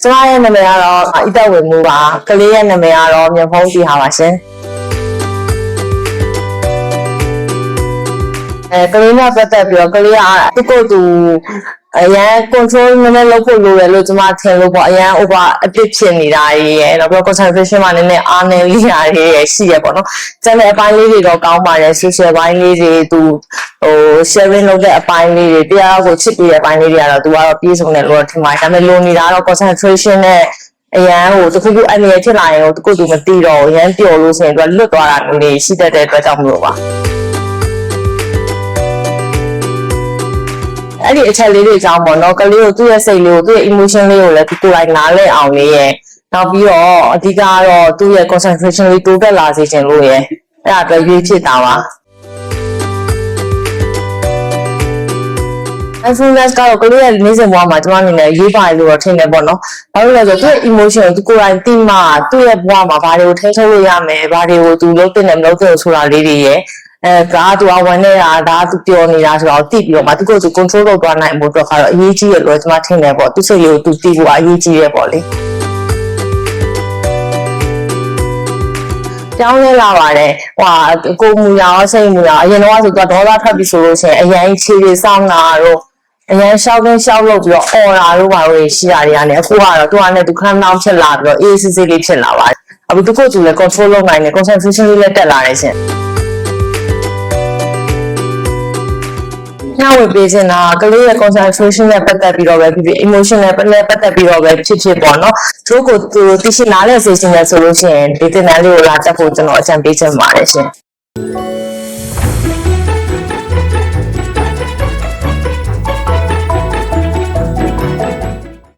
ကျမရဲ့နာမည်ကတော့ဣတဝေမှုပါကလေးရဲ့နာမည်ကတော့မြဖုံးတီဟာပါရှင်ကလေးနဲ့ပတ်သက်ပြီးတော့ကလေးကသူအရန် control နည်းနည်းလုပ်ဖို့လိုတယ်လို့ကျမထင်လို့ပေါ့အရန် over အပြစ်ဖြစ်နေတာရယ်နောက်ပြီး concentration မှာနည်းနည်းအားနည်းလေးရရှိရပေါ့နော်ကျန်တဲ့အပိုင်းလေးတွေတော့ကောင်းပါတယ် social ဘိုင်းလေးတွေသူsharing လုပ်တဲ့အပိုင်းလေးတွေတရားကိုချစ်ပြီးတဲ့အပိုင်းလေးတွေကတော့သူကတော့ပြေဆုံးတယ်လို့ထင်ပါတယ်ဒါပေမဲ့လိုနေတာတော့ concentration နဲ့အရန်တခုခုအနေနဲ့ဖြစ်လာရင်ကိုသူမသိတော့အရန်ပျော်လို့ဆိုရင်သူကလွတ်သွားတာမျိုးလေးရှိတတ်တဲ့အတွက်ကြောင့်မလို့ပါအဲ့ဒီအချက်လေးတွေအကြောင်းပေါ့နော်ကလေးကိုသူ့ရဲ့စိတ်လေးကိုသူ့ရဲ့ emotion လေးကိုလည်းသူကိုယ်တိုင်နားလည်အောင်လေးရဲ့နောက်ပြီးတော့အဓိကတော့သူ့ရဲ့ concentration လေးတိုးတက်လာစေချင်လို့ရဲ့အဲ့ဒါပဲရွေးဖြစ်တာပါ mindfulness ကတော့ကလေးရဲ့နေ့စဉ်ဘဝမှာကျွန်မအနေနဲ့ရေးပါတယ်လို့ထင်တယ်ပေါ့နော်ဘာလို့လဲဆိုတော့သူ့ရဲ့ emotion ကိုသူကိုယ်တိုင်သိမှသူ့ရဲ့ဘဝမှာဘာတွေကိုထိန်းချုပ်လို့ရမယ်ဘာတွေကိုသူလုပ်တဲ့နဲ့မလုပ်တဲ့ဆိုတာလေးတွေရဲ့ဒါသူကဝန်နေတာဒါသူပျော်နေတာဆိုတော့သိပြီးတော့မှသူကိုယ်သူ control လုပ်သွားနိုင်ဖို့အတွက်ကတော့အရေးကြီးရလို့ကျွန်မထင်တယ်ပေါ့သူစိတ်လေးကိုသူသိဖို့အရေးကြီးရပေါ့လေကြောင်းလဲလာပါတယ်ကိုမူရအောင်စိတ်မူရအရင်တော့ဆိုတော့ဒေါသထွက်ပြီးဆိုလို့ရှိရင်အရင်ခြေတွေစောင်းတာတော့အရင်ရှောက်လုပ်ပြီးတော့အော်တာတို့ဘာလို့ရှိရတယ်ကနေအခုကတော့သူကလည်းသူခဏနောက်ဖြစ်လာပြီးတော့အေးစစ်စစ်လေးဖြစ်လာပါတယ်အခုသူကိုယ်သူလည်း control လုပ်နိုင်တယ် concentration လေးလည်းတက်လာတယ်ရှင်ညဝေပေးချင်တာကလေးရဲ့ concentration နဲ့ပတ်သက်ပြီးတော့ပဲဖြစ် emotion နဲ့ပတ်သက်ပြီးတော့ပဲဖြစ်ပေါ့နော်သူကိုသူသိရှိနားလည်စေချင်တယ်ဆိုလို့ရှိရင်ဒီသင်တန်းလေးကိုလာတက်ဖို့ကျွန်တော်အကြံပေးချင်ပါတယ်ရှင်